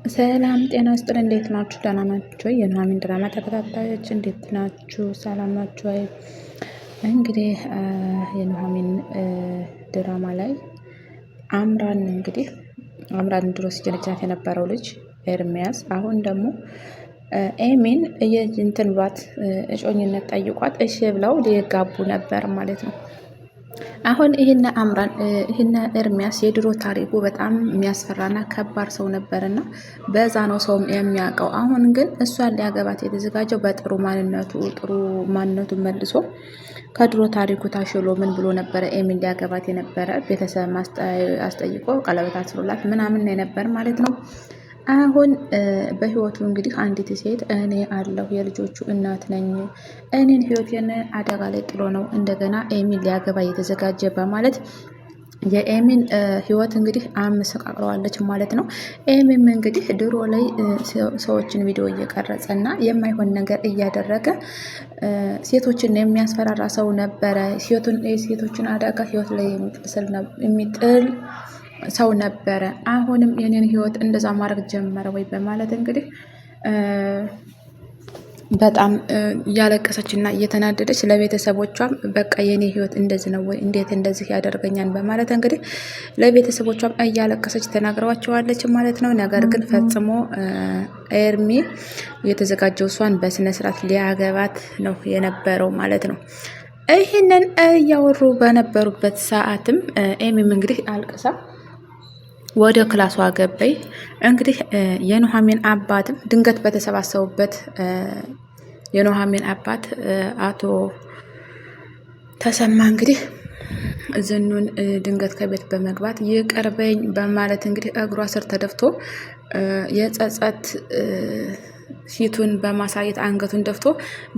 ሰላም ጤና ይስጥልኝ። እንዴት ናችሁ? ደህና ናችሁ? የኑሐሚን ድራማ ተከታታዮች እንዴት ናችሁ? ሰላም ናችሁ? እንግዲህ የኑሐሚን ድራማ ላይ አምራን ድሮ ሲጀነጅናት የነበረው ልጅ ኤርሚያስ አሁን ደግሞ ኤሚን የእንትን ባት እጮኝነት ጠይቋት እሺ ብለው ሊጋቡ ነበር ማለት ነው። አሁን ይህነ ኤርሚያስ የድሮ ታሪኩ በጣም የሚያስፈራና ከባድ ሰው ነበርና በዛ ነው ሰው የሚያውቀው። አሁን ግን እሷን ሊያገባት የተዘጋጀው በጥሩ ማንነቱን መልሶ ከድሮ ታሪኩ ታሽሎ ምን ብሎ ነበረ ኤሚን ሊያገባት የነበረ ቤተሰብ አስጠይቆ ቀለበት አስሮላት ምናምን የነበር ማለት ነው። አሁን በህይወቱ እንግዲህ አንዲት ሴት እኔ አለሁ የልጆቹ እናት ነኝ፣ እኔን ህይወቴን አደጋ ላይ ጥሎ ነው እንደገና ኤሚን ሊያገባ እየተዘጋጀ በማለት የኤሚን ህይወት እንግዲህ አመሰቃቅለዋለች ማለት ነው። ኤሚም እንግዲህ ድሮ ላይ ሰዎችን ቪዲዮ እየቀረጸ እና የማይሆን ነገር እያደረገ ሴቶችን የሚያስፈራራ ሰው ነበረ። ሴቶችን አደጋ ህይወት ላይ የሚጥል ሰው ነበረ። አሁንም የኔን ህይወት እንደዛ ማድረግ ጀመረ ወይ በማለት እንግዲህ በጣም እያለቀሰች እና እየተናደደች ለቤተሰቦቿም በቃ የኔ ህይወት እንደዚህ ነው ወይ እንዴት እንደዚህ ያደርገኛል በማለት እንግዲህ ለቤተሰቦቿም እያለቀሰች ተናግረዋቸዋለች ማለት ነው። ነገር ግን ፈጽሞ ኤርሚ የተዘጋጀው እሷን በስነ ስርዓት ሊያገባት ነው የነበረው ማለት ነው። ይህንን እያወሩ በነበሩበት ሰዓትም ኤሚም እንግዲህ አልቅሳ ወደ ክላሷ ገበይ። እንግዲህ የኑሐሚን አባትም ድንገት በተሰባሰቡበት የኑሐሚን አባት አቶ ተሰማ እንግዲህ ዝኑን ድንገት ከቤት በመግባት ይቅርበኝ በማለት እንግዲህ እግሯ ስር ተደፍቶ የጸጸት ፊቱን በማሳየት አንገቱን ደፍቶ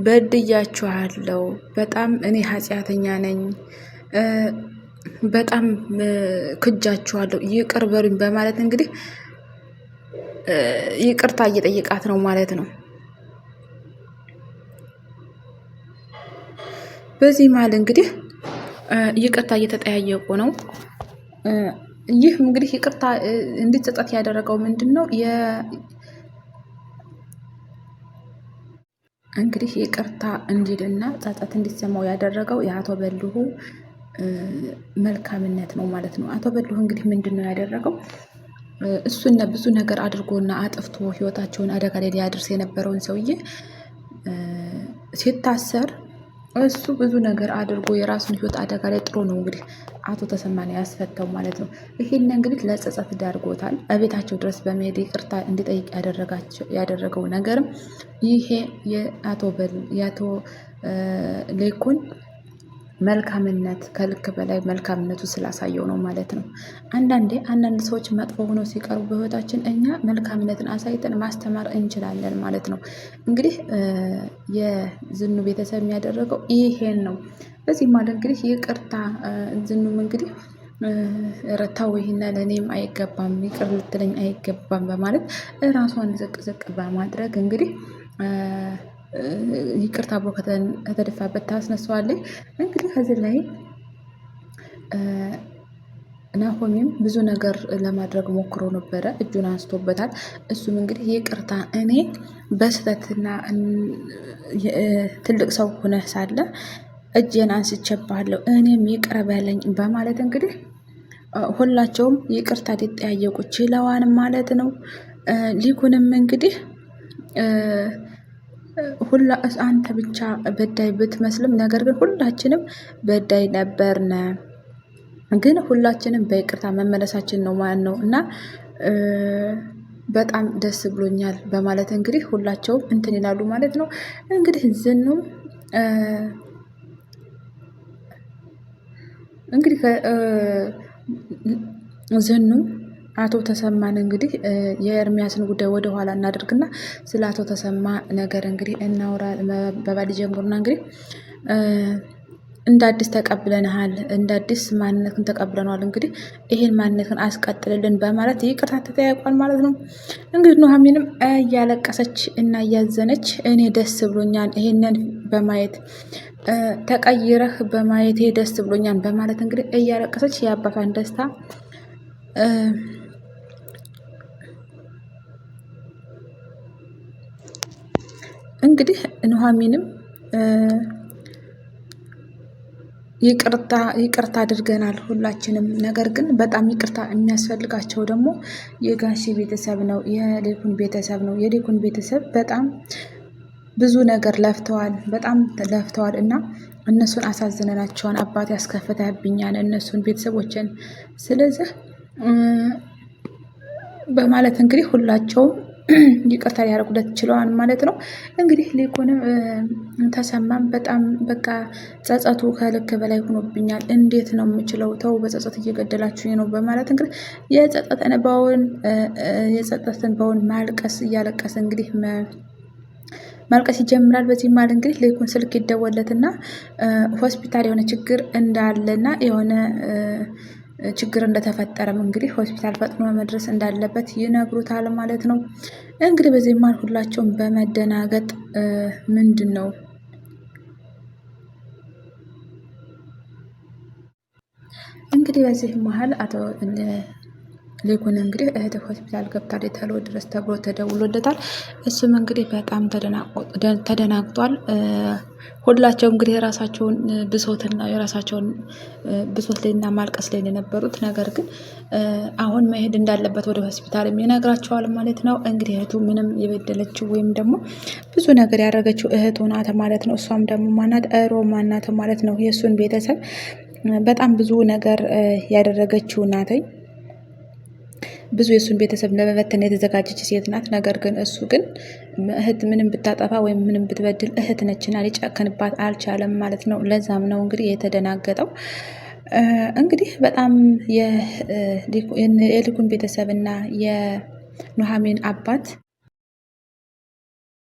በድያችኋለሁ፣ በጣም እኔ ኃጢአተኛ ነኝ፣ በጣም ክጃችኋለሁ፣ ይቅር በሉኝ በማለት እንግዲህ ይቅርታ እየጠየቃት ነው ማለት ነው። በዚህ መሀል እንግዲህ ይቅርታ እየተጠያየቁ ነው። ይህ እንግዲህ ይቅርታ እንዲጸጸት ያደረገው ምንድን ነው? እንግዲህ ይቅርታ እንዲልና ጸጸት እንዲሰማው ያደረገው የአቶ በልሁ መልካምነት ነው ማለት ነው። አቶ በልሁ እንግዲህ ምንድን ነው ያደረገው? እሱን ብዙ ነገር አድርጎና አጥፍቶ ህይወታቸውን አደጋ ላይ ሊያደርስ የነበረውን ሰውዬ ሲታሰር እሱ ብዙ ነገር አድርጎ የራሱን ህይወት አደጋ ላይ ጥሮ ነው እንግዲህ አቶ ተሰማን ያስፈታው ማለት ነው። ይሄን እንግዲህ ለጸጸት ዳርጎታል። እቤታቸው ድረስ በመሄድ ይቅርታ እንዲጠይቅ ያደረገው ነገርም ይሄ የአቶ ሌኩን መልካምነት ከልክ በላይ መልካምነቱ ስላሳየው ነው ማለት ነው። አንዳንድ ሰዎች መጥፎ ሆነው ሲቀርቡ በህይወታችን እኛ መልካምነትን አሳይተን ማስተማር እንችላለን ማለት ነው። እንግዲህ የዝኑ ቤተሰብ የሚያደረገው ይሄን ነው። በዚህ ማለት እንግዲህ ይቅርታ ዝኑም እንግዲህ ረታው ይሄና ለእኔም አይገባም፣ ይቅር ልትለኝ አይገባም በማለት ራሷን ዝቅ ዝቅ በማድረግ እንግዲህ ይቅርታ ብሎ ከተደፋበት ታስነሳዋለች። እንግዲህ ከዚህ ላይ ናሆሚም ብዙ ነገር ለማድረግ ሞክሮ ነበረ፣ እጁን አንስቶበታል። እሱም እንግዲህ ይቅርታ እኔ በስህተትና ትልቅ ሰው ሆነህ ሳለ እጄን አንስቼብሃለሁ፣ እኔም ይቅር በለኝ በማለት እንግዲህ ሁላቸውም ይቅርታ ሊጠያየቁ ችለዋን ማለት ነው። ሊኩንም እንግዲህ አንተ ብቻ በዳይ ብትመስልም ነገር ግን ሁላችንም በዳይ ነበርነ፣ ግን ሁላችንም በይቅርታ መመለሳችን ነው ማለት ነው እና በጣም ደስ ብሎኛል በማለት እንግዲህ ሁላቸውም እንትን ይላሉ ማለት ነው። እንግዲህ ዝኑም አቶ ተሰማን እንግዲህ የኤርሚያስን ጉዳይ ወደ ኋላ እናደርግና ስለ አቶ ተሰማ ነገር እንግዲህ እናውራ። በባል ጀምሩና እንግዲህ እንደ አዲስ ተቀብለናል፣ እንደ አዲስ ማንነትን ተቀብለናል፣ እንግዲህ ይሄን ማንነትን አስቀጥልልን በማለት ይቅርታ ተጠያይቋል ማለት ነው። እንግዲህ ኑሐሚንም እያለቀሰች እና እያዘነች እኔ ደስ ብሎኛል ይሄንን በማየት ተቀይረህ በማየቴ ደስ ብሎኛል በማለት እንግዲህ እያለቀሰች የአባቷን ደስታ እንግዲህ ኑሐሚንም ይቅርታ አድርገናል ሁላችንም። ነገር ግን በጣም ይቅርታ የሚያስፈልጋቸው ደግሞ የጋሼ ቤተሰብ ነው፣ የሌኩን ቤተሰብ ነው። የሌኩን ቤተሰብ በጣም ብዙ ነገር ለፍተዋል፣ በጣም ለፍተዋል እና እነሱን አሳዝነናቸውን አባት ያስከፍተብኛል እነሱን ቤተሰቦችን። ስለዚህ በማለት እንግዲህ ሁላቸውም ይቅርታ ሊያደርጉለት ችለዋል ማለት ነው። እንግዲህ ሊኩንም ተሰማም በጣም በቃ ጸጸቱ ከልክ በላይ ሆኖብኛል፣ እንዴት ነው የምችለው? ተው በጸጸት እየገደላችሁ ነው በማለት እንግዲህ የጸጸትን በውን ማልቀስ እያለቀሰ እንግዲህ ማልቀስ ይጀምራል። በዚህ ማለት እንግዲህ ሌኩን ስልክ ይደወለትና ሆስፒታል የሆነ ችግር እንዳለና የሆነ ችግር እንደተፈጠረም እንግዲህ ሆስፒታል ፈጥኖ መድረስ እንዳለበት ይነግሩታል ማለት ነው። እንግዲህ በዚህ መሃል ሁላቸውም በመደናገጥ ምንድን ነው እንግዲህ በዚህ መሀል አቶ ሊኩን እንግዲህ እህት ሆስፒታል ገብታለች ተሎ ድረስ ተብሎ ተደውሎለታል። እሱም እንግዲህ በጣም ተደናግጧል። ሁላቸው እንግዲህ የራሳቸውን ብሶትና የራሳቸውን ብሶት ላይና ማልቀስ ላይ የነበሩት፣ ነገር ግን አሁን መሄድ እንዳለበት ወደ ሆስፒታልም ይነግራቸዋል ማለት ነው። እንግዲህ እህቱ ምንም የበደለችው ወይም ደግሞ ብዙ ነገር ያደረገችው እህቱ ናት ማለት ነው። እሷም ደግሞ ማናት ሮማን ናት ማለት ነው። የእሱን ቤተሰብ በጣም ብዙ ነገር ያደረገችው ናተኝ። ብዙ የእሱን ቤተሰብ ለመበተን የተዘጋጀች ሴት ናት። ነገር ግን እሱ ግን እህት ምንም ብታጠፋ ወይም ምንም ብትበድል እህት ነችና ሊጨከንባት አልቻለም ማለት ነው። ለዛም ነው እንግዲህ የተደናገጠው። እንግዲህ በጣም የሊኩን ቤተሰብ እና የኑሐሚን አባት